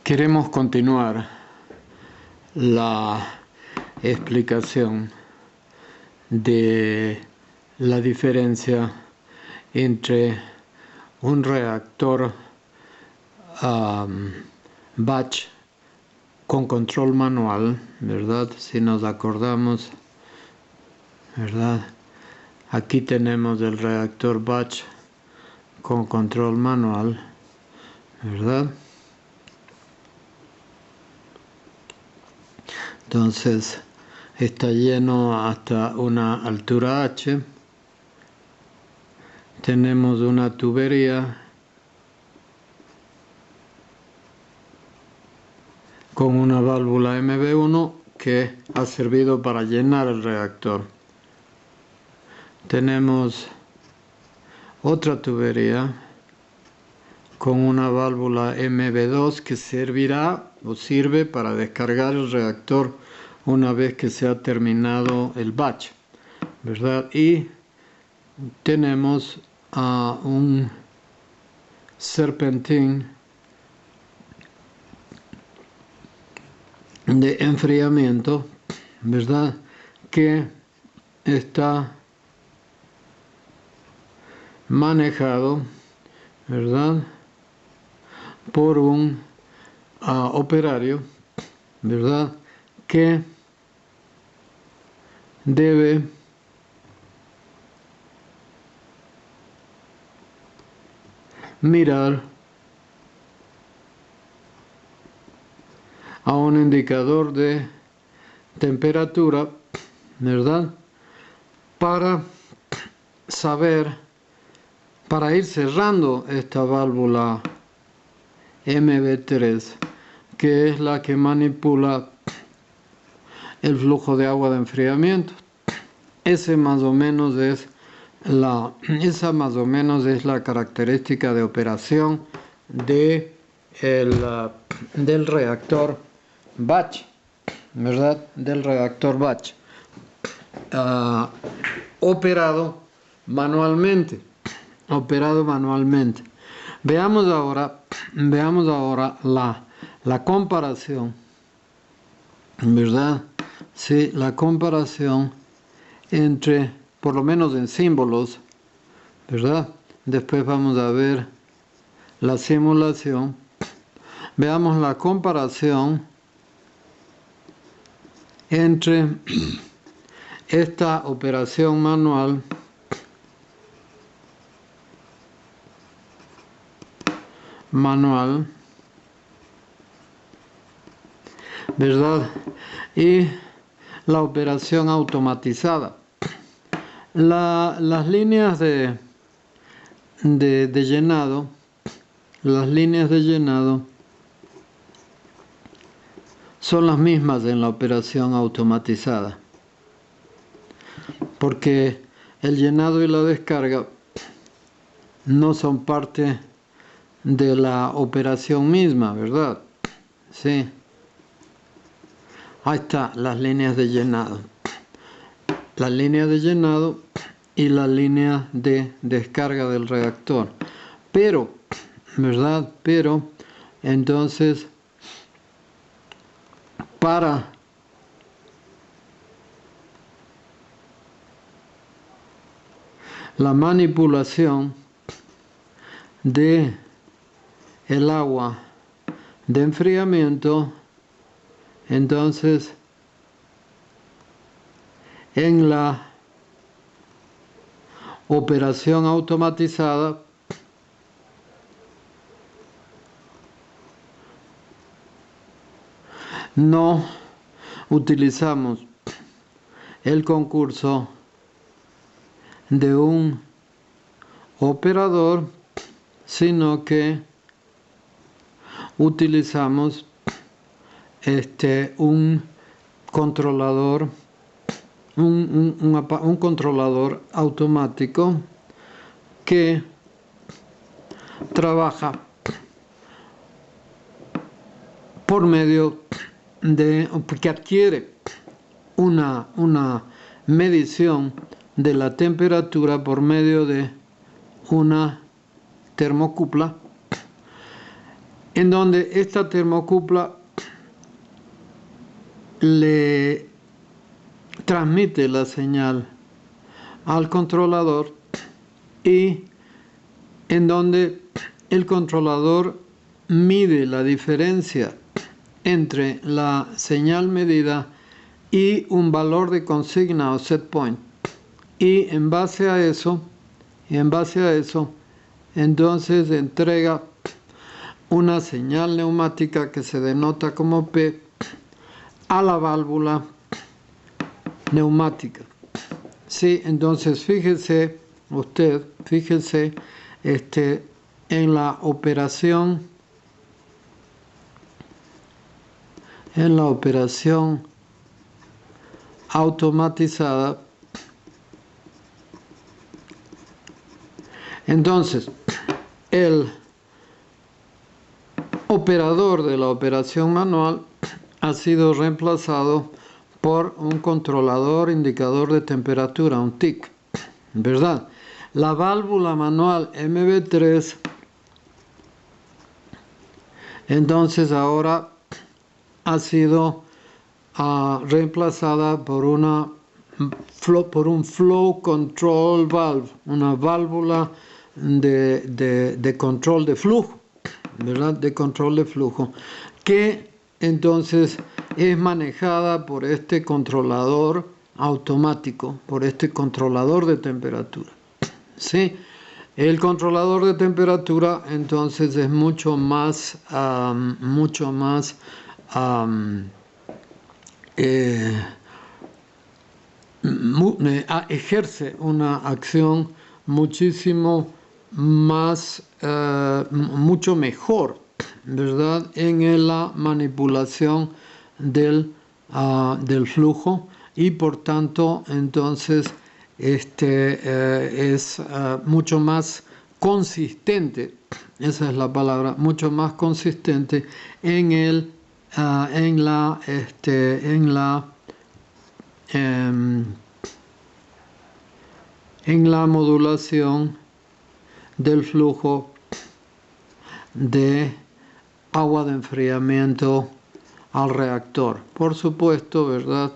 Queremos continuar la explicación de la diferencia entre un reactor batch con control manual, ¿verdad? Si nos acordamos, ¿verdad? Aquí tenemos el reactor batch con control manual, ¿verdad? Entonces está lleno hasta una altura H. Tenemos una tubería con una válvula MB1 que ha servido para llenar el reactor. Tenemos otra tubería con una válvula MB2 que servirá o sirve para descargar el reactor una vez que se ha terminado el batch, ¿verdad? Y tenemos un serpentín de enfriamiento, ¿verdad? Que está manejado, ¿verdad? Por un operario, ¿verdad? Que debe mirar a un indicador de temperatura, ¿verdad? Para saber, para ir cerrando esta válvula MB3, que es la que manipula el flujo de agua de enfriamiento. Esa más o menos es la característica de operación del reactor batch, ¿verdad? Del reactor batch operado manualmente. Veamos ahora la comparación, ¿verdad? Sí, la comparación entre, por lo menos en símbolos, ¿verdad? Después vamos a ver la simulación. Veamos la comparación entre esta operación manual ¿verdad? Y la operación automatizada. Las líneas de llenado, son las mismas en la operación automatizada, porque el llenado y la descarga no son parte de la operación misma, ¿verdad? Sí. Ahí está, las líneas de llenado. La línea de llenado y la línea de descarga del reactor. Pero, ¿verdad? Pero, entonces, para la manipulación de el agua de enfriamiento, entonces en la operación automatizada no utilizamos el concurso de un operador, sino que utilizamos un controlador, un controlador automático que trabaja por medio de, que adquiere una medición de la temperatura por medio de una termocupla en donde esta termocupla le transmite la señal al controlador y en donde el controlador mide la diferencia entre la señal medida y un valor de consigna o set point. Y en base a eso, entonces entrega una señal neumática que se denota como P a la válvula neumática. Sí, entonces fíjese usted, en la operación automatizada. Entonces, el operador de la operación manual ha sido reemplazado por un controlador indicador de temperatura, un TIC, ¿verdad? La válvula manual MB3, entonces ahora ha sido reemplazada por un flow control valve, una válvula de control de flujo, ¿verdad? De control de flujo, que entonces es manejada por este controlador automático, por este controlador de temperatura. ¿Sí? El controlador de temperatura entonces es mucho más ejerce una acción muchísimo más, mucho mejor, ¿verdad? En la manipulación del flujo, y por tanto entonces es mucho más consistente, esa es la palabra, mucho más consistente en la modulación del flujo de agua de enfriamiento al reactor. Por supuesto, ¿verdad?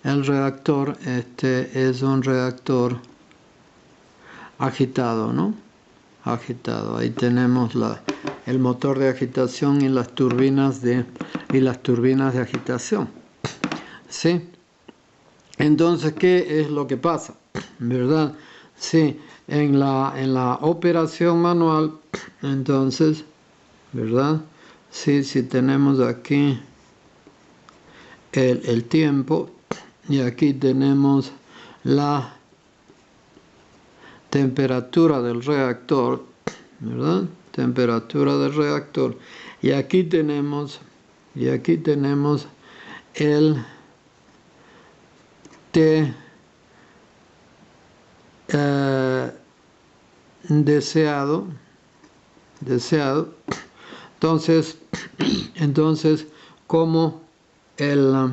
El reactor es un reactor agitado, ¿no? Agitado. Ahí tenemos el motor de agitación y las turbinas de agitación. ¿Sí? Entonces, ¿qué es lo que pasa? ¿Verdad? Sí, en la operación manual, entonces, ¿verdad? Sí, si tenemos aquí el tiempo, y aquí tenemos la temperatura del reactor, ¿verdad? Temperatura del reactor. Y aquí tenemos el T deseado. Entonces, como el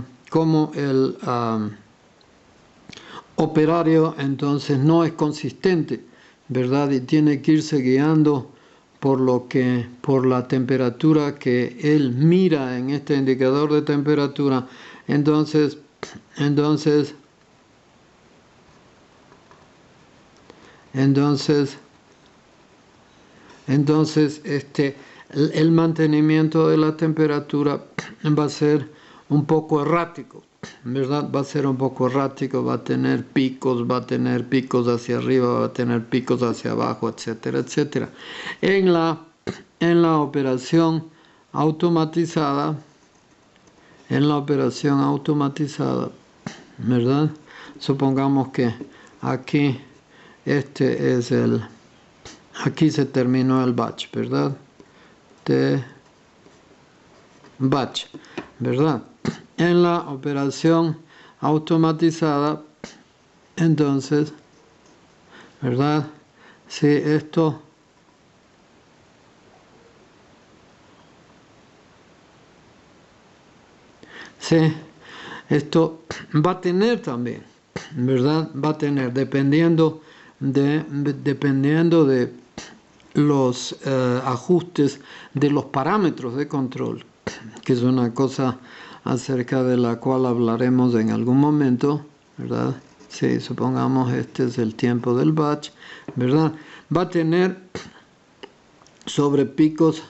operario entonces no es consistente, ¿verdad? Y tiene que irse guiando por la temperatura que él mira en este indicador de temperatura. Entonces el mantenimiento de la temperatura va a ser un poco errático, ¿verdad? Va a ser un poco errático, va a tener picos hacia arriba, va a tener picos hacia abajo, etcétera, etcétera. En la operación automatizada, ¿verdad? Supongamos que aquí aquí se terminó el batch, ¿verdad? Batch, ¿verdad? En la operación automatizada, entonces, ¿verdad? Si esto va a tener también, ¿verdad? Va a tener, dependiendo de los ajustes de los parámetros de control, que es una cosa acerca de la cual hablaremos en algún momento, ¿verdad? Si supongamos este es el tiempo del batch, ¿verdad? Va a tener sobre picos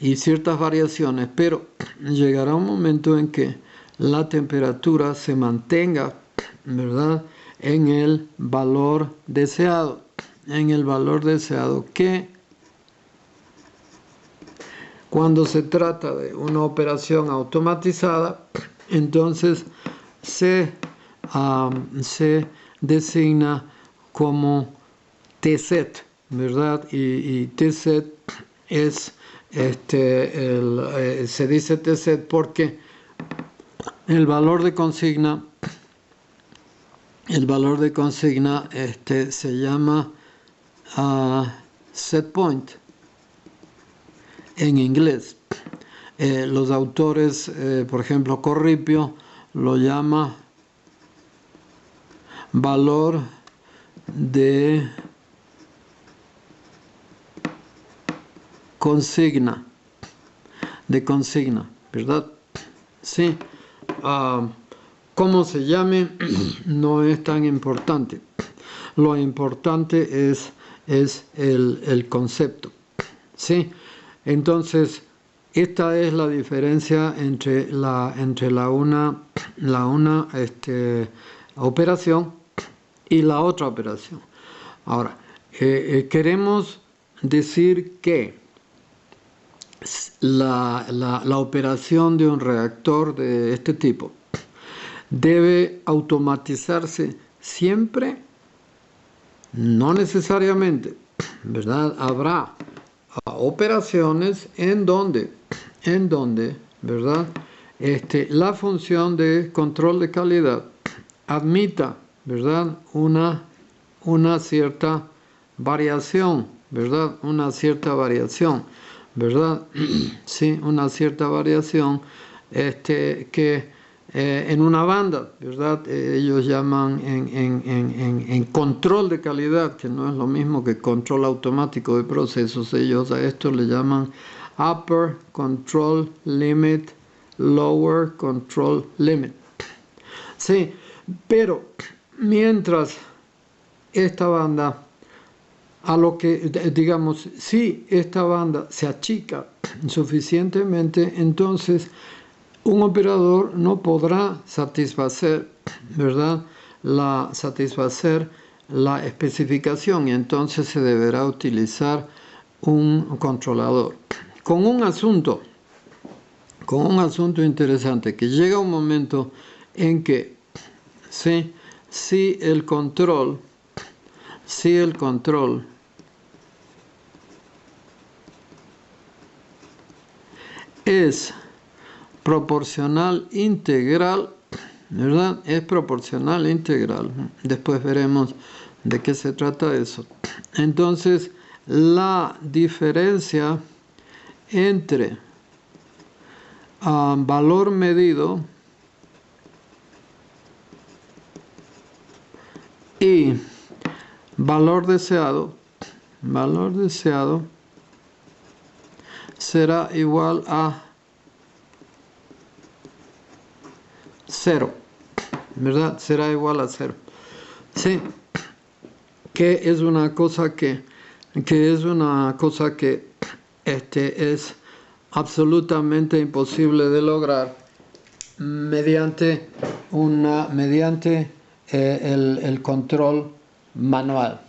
y ciertas variaciones, pero llegará un momento en que la temperatura se mantenga, ¿verdad?, en el valor deseado, que cuando se trata de una operación automatizada, entonces se designa como tset, ¿verdad? Y tset es se dice tset porque el valor de consigna se llama set point en inglés. Los autores, por ejemplo, Corripio lo llama valor de consigna, ¿verdad? Sí. Cómo se llame no es tan importante. Lo importante es el concepto. ¿Sí? Entonces, esta es la diferencia entre una operación y la otra operación. Ahora, queremos decir que la operación de un reactor de este tipo debe automatizarse siempre, no necesariamente, ¿verdad? Habrá operaciones en donde, ¿verdad?, la función de control de calidad admita, ¿verdad?, una cierta variación, ¿verdad?, ¿verdad? Sí, una cierta variación que en una banda, ¿verdad? Ellos llaman en control de calidad, que no es lo mismo que control automático de procesos. Ellos a esto le llaman upper control limit, lower control limit. Sí, pero mientras esta banda, digamos, si esta banda se achica suficientemente, entonces un operador no podrá satisfacer, ¿verdad?, la especificación, y entonces se deberá utilizar un controlador. Con un asunto interesante, que llega un momento en que si el control es proporcional integral, ¿verdad? Es proporcional integral. Después veremos de qué se trata eso. Entonces, la diferencia entre valor medido y valor deseado será igual a 0, ¿verdad? Será igual a 0. Sí, que es una cosa que es absolutamente imposible de lograr mediante el control manual.